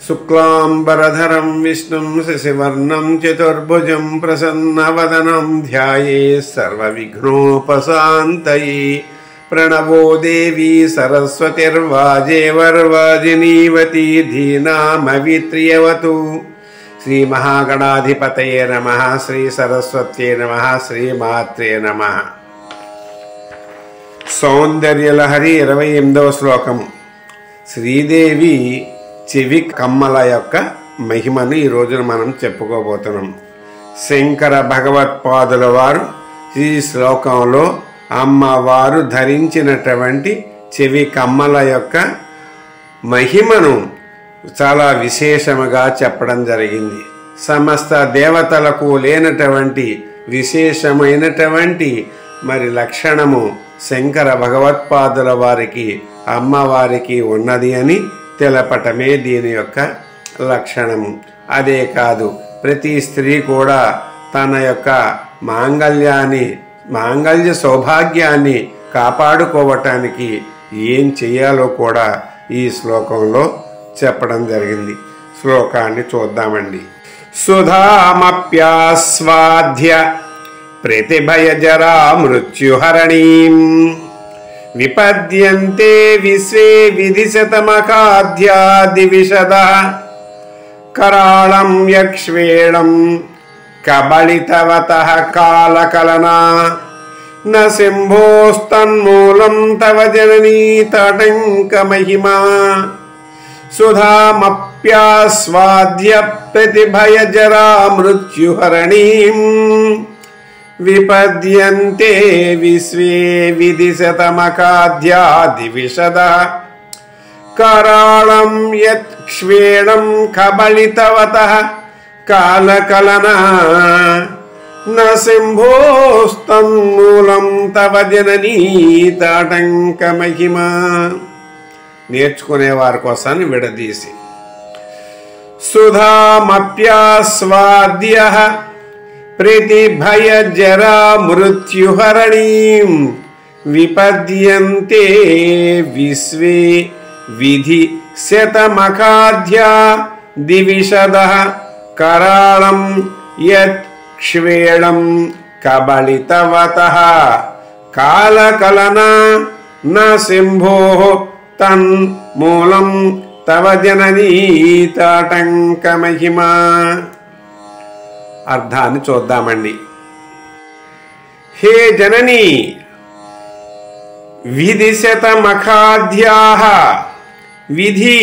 శుక్లాంబరధరం విష్ణుం శశివర్ణం చతుర్భుజం ప్రసన్నవదనం ధ్యాయేత్ సర్వవిఘ్నోపశాంతయే. ప్రణవో దేవీ సరస్వతిర్వాజేవర్వాజినీవతి ధీనామవిత్రియవతు. శ్రీ మహాగణాధిపతయే నమః. శ్రీ సరస్వత్యై నమః. శ్రీమాత్రే నమః. సౌందర్యలహరి 28వ శ్లోకము. శ్రీదేవి చెవి కమ్మల యొక్క మహిమను ఈ రోజున మనం చెప్పుకోబోతున్నాం. శంకర భగవత్పాదుల వారు ఈ శ్లోకంలో అమ్మవారు ధరించినటువంటి చెవి కమ్మల యొక్క మహిమను చాలా విశేషముగా చెప్పడం జరిగింది. సమస్త దేవతలకు లేనటువంటి విశేషమైనటువంటి లక్షణము శంకర భగవత్పాదుల వారికి అమ్మవారికి ఉన్నది అని తెలపటమే దీని యొక్క లక్షణము. అదే కాదు, ప్రతి స్త్రీ కూడా తన యొక్క మాంగళ్య సౌభాగ్యాన్ని కాపాడుకోవటానికి ఏం చేయాలో కూడా ఈ శ్లోకంలో చెప్పడం జరిగింది. శ్లోకాన్ని చూద్దామండి. సుధామప్యాస్వాద్య ప్రతిభయజరా మృత్యుహరణీం విపద్యంతే విశ్వే విధిశతమఖాద్యాదివిశద కరాళం యక్ష్వేణం కబళితవతః కాలకలనా న సింభోస్తన్మూలం తవ జననీ తటంకమహిమా. సుధామప్యాస్వాద్య ప్రతిభయజరా మృత్యుహరణీం విపద్యంతే విశ్వే విధిశతమఖాద్యాదివిశద కరాళం యక్ష్వేణం కబళితవతః కాలకలనా న సింభోస్తన్మూలం తవ జననీ తాటంకమహిమా. నేర్చుకునే వారి కోసాన్ని విడదీసి సుధామప్యాస్వాద్య ప్రతిభయజరా మృత్యుహరణీం విపద్యంతే విశ్వే విధి శతమఖాద్యా దివిశదః కరాళం యక్ష్వేణం కబళితవతః కాలకలనా న సింభోః తన్మూలం తవ జననీ తాటంకమహిమా. అర్థాన్ని చూద్దామండి. హే జననీ, విధిశతమఖాద్యాః విధి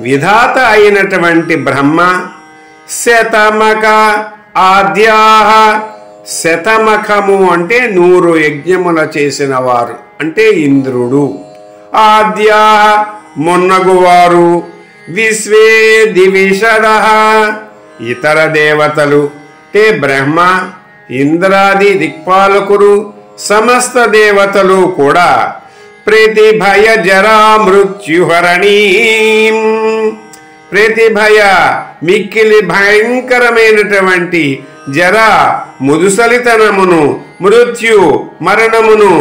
విధాత అయినటువంటి బ్రహ్మ, శతమఖ ఆద్యాః శతమఖము అంటే 100 యజ్ఞముల చేసిన వారు అంటే ఇంద్రుడు, ఆద్యాః మొన్నగువారు, విశ్వే దివిశదః ఇతర దేవతలు అంటే బ్రహ్మ ఇంద్రాది దిక్పాలకులు సమస్త దేవతలు కూడా ప్రతిభయజరా మృత్యుహరణీం ప్రతిభయ మిక్కిలి భయంకరమైనటువంటి జర ముదుసలితనమును, మృత్యు మరణమును,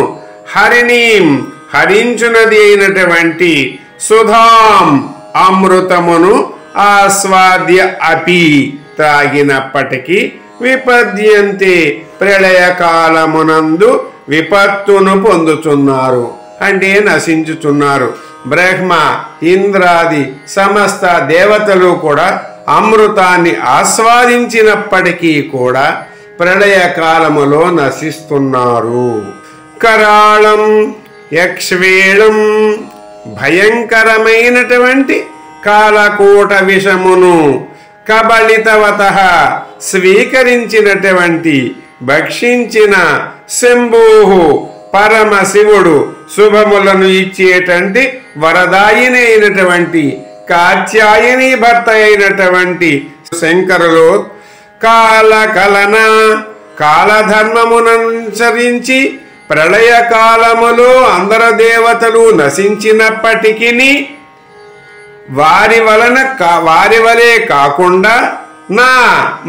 హరిణీం హరించునది అయినటువంటి, సుధాం అమృతమును ఆస్వాద్య అపి త్రాగినప్పటికీ, విపద్యంతే ప్రళయకాలమునందు విపత్తును పొందుచున్నారు అంటే నశించుచున్నారు. బ్రహ్మ ఇంద్రాది సమస్త దేవతలు కూడా అమృతాన్ని ఆస్వాదించినప్పటికీ కూడా ప్రళయకాలములో నశిస్తున్నారు. కరాళం యక్ష్వేణం భయంకరమైనటువంటి కాలకూట విషమును, కబళితవతః స్వీకరించినటువంటి భక్షించిన, శంభోః పరమశివుడు శుభములను ఇచ్చేటువంటి వరదాయిని అయినటువంటి, కాత్యాయని భర్త అయినటువంటి శంకరులు కాలకలన కాలధర్మముననుసరించి ప్రళయకాలములో అందరు దేవతలు నశించినప్పటికీ వారి వలే కాకుండా నా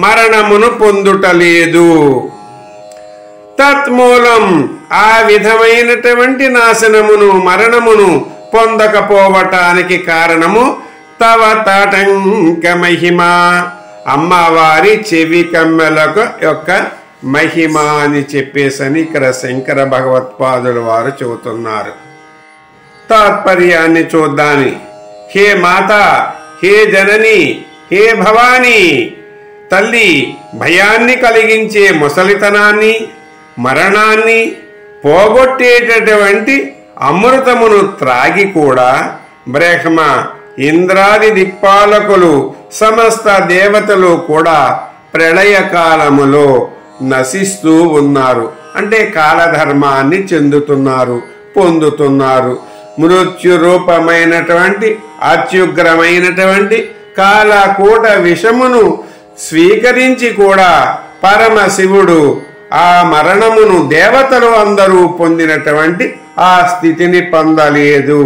మరణమును పొందుటలేదు. తత్మూలం ఆ విధమైనటువంటి నాశనమును మరణమును పొందకపోవటానికి కారణము తవ తాటంక మహిమ, అమ్మవారి చెవి కమ్మెలకు యొక్క మహిమ అని చెప్పేసని ఇక్కడ శంకర భగవత్పాదుల వారు చెబుతున్నారు. తాత్పర్యాన్ని చూద్దాని. హే మాత, హే జనని, హే భవానీ, తల్లి భయాన్ని కలిగించే ముసలితనాన్ని, మరణాన్ని పోగొట్టేటటువంటి అమృతమును త్రాగి కూడా బ్రహ్మ, ఇంద్రాది దిక్పాలకులు, సమస్త దేవతలు కూడా ప్రళయకాలములో నశిస్తూ ఉన్నారు. అంటే కాలధర్మాన్ని చెందుతున్నారు, పొందుతున్నారు. మృత్యు రూపమైనటువంటి అత్యుగ్రమైనటువంటి కాలకూట విషమును స్వీకరించి కూడా పరమశివుడు ఆ మరణమును దేవతలు అందరూ పొందినటువంటి ఆ స్థితిని పొందలేదు.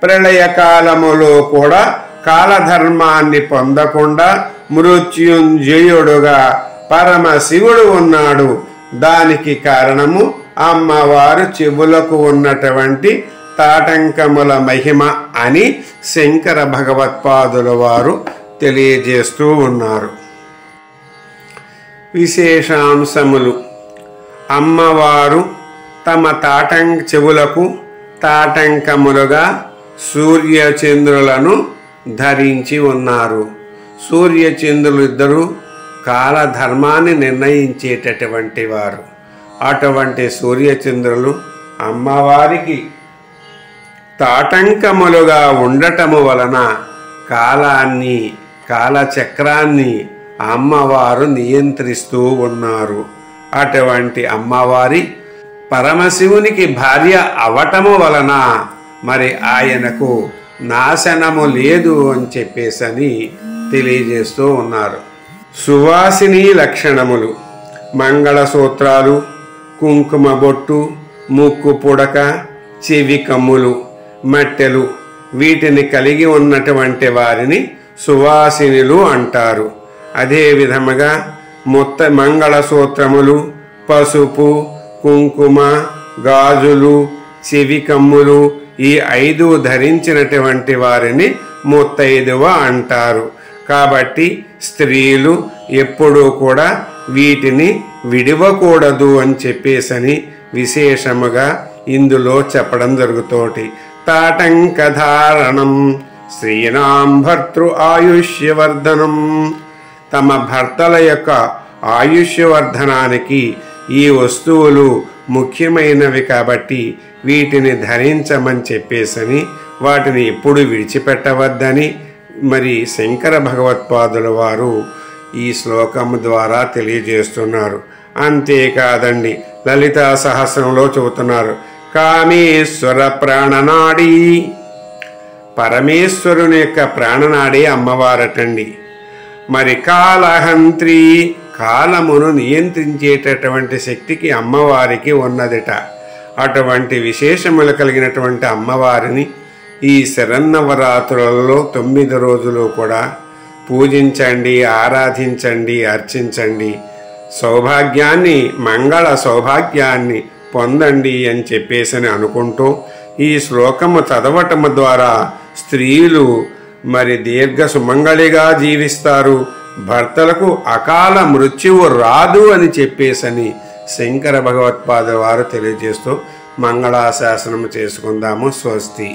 ప్రళయకాలములో కూడా కాలధర్మాన్ని పొందకుండా మృత్యుంజయుడుగా పరమశివుడు ఉన్నాడు. దానికి కారణము అమ్మవారు చెవులకు ఉన్నటువంటి తాటంకముల మహిమ అని శంకర భగవత్పాదుల వారు తెలియజేస్తూ ఉన్నారు. విశేషాంశములు. అమ్మవారు తమ చెవులకు తాటంకములుగా సూర్యచంద్రులను ధరించి ఉన్నారు. సూర్యచంద్రులు ఇద్దరు కాలధర్మాన్ని నిర్ణయించేటటువంటి వారు. అటువంటి సూర్యచంద్రులు అమ్మవారికి తాటంకములుగా ఉండటము వలన కాలాన్ని, కాలచక్రాన్ని అమ్మవారు నియంత్రిస్తూ ఉన్నారు. అటువంటి అమ్మవారి పరమశివునికి భార్య అవటము వలన మరి ఆయనకు నాశనము లేదు అని చెప్పేసని తెలియజేస్తూ ఉన్నారు. సువాసిని లక్షణములు. మంగళసూత్రాలు, కుంకుమ బొట్టు, ముక్కు పుడక, చెవి కమ్ములు, మట్టెలు వీటిని కలిగి ఉన్నటువంటి వారిని సువాసినులు అంటారు. అదే విధముగా మంగళసూత్రములు, పసుపు, కుంకుమ, గాజులు, చెవి కమ్ములు ఈ 5 ధరించినటువంటి వారిని ముత్తైదువ అంటారు. కాబట్టి స్త్రీలు ఎప్పుడూ కూడా వీటిని విడివకూడదు అని చెప్పేసని విశేషముగా ఇందులో చెప్పడం జరుగుతోటి. తాటంకధారణం స్త్రీణాం భర్తృ ఆయుష్యవర్ధనం. తమ భర్తల యొక్క ఆయుష్యవర్ధనానికి ఈ వస్తువులు ముఖ్యమైనవి కాబట్టి వీటిని ధరించమని చెప్పేసని, వాటిని ఎప్పుడు విడిచిపెట్టవద్దని మరి శంకర భగవత్పాదుల వారు ఈ శ్లోకము ద్వారా తెలియజేస్తున్నారు. అంతేకాదండి, లలితా సహస్రంలో చెబుతున్నారు, కామేశ్వర ప్రాణనాడి. పరమేశ్వరుని యొక్క ప్రాణనాడే అమ్మవారటండి. మరి కాలహంత్రి, కాలమును నియంత్రించేటటువంటి శక్తికి అమ్మవారికి ఉన్నదిట. అటువంటి విశేషములు కలిగినటువంటి అమ్మవారిని ఈ శరన్నవరాత్రులలో 9 రోజులు కూడా పూజించండి, ఆరాధించండి, అర్చించండి. సౌభాగ్యాన్ని, మంగళ సౌభాగ్యాన్ని పొందండి అని చెప్పేసని అనుకుంటూ ఈ శ్లోకము చదవటము ద్వారా స్త్రీలు మరి దీర్ఘ సుమంగళిగా జీవిస్తారు, భర్తలకు అకాల మృత్యువు రాదు అని చెప్పేసని శంకర భగవత్పాద వారు తెలియజేస్తూ మంగళాశాసనము చేసుకుందాము. స్వస్తి.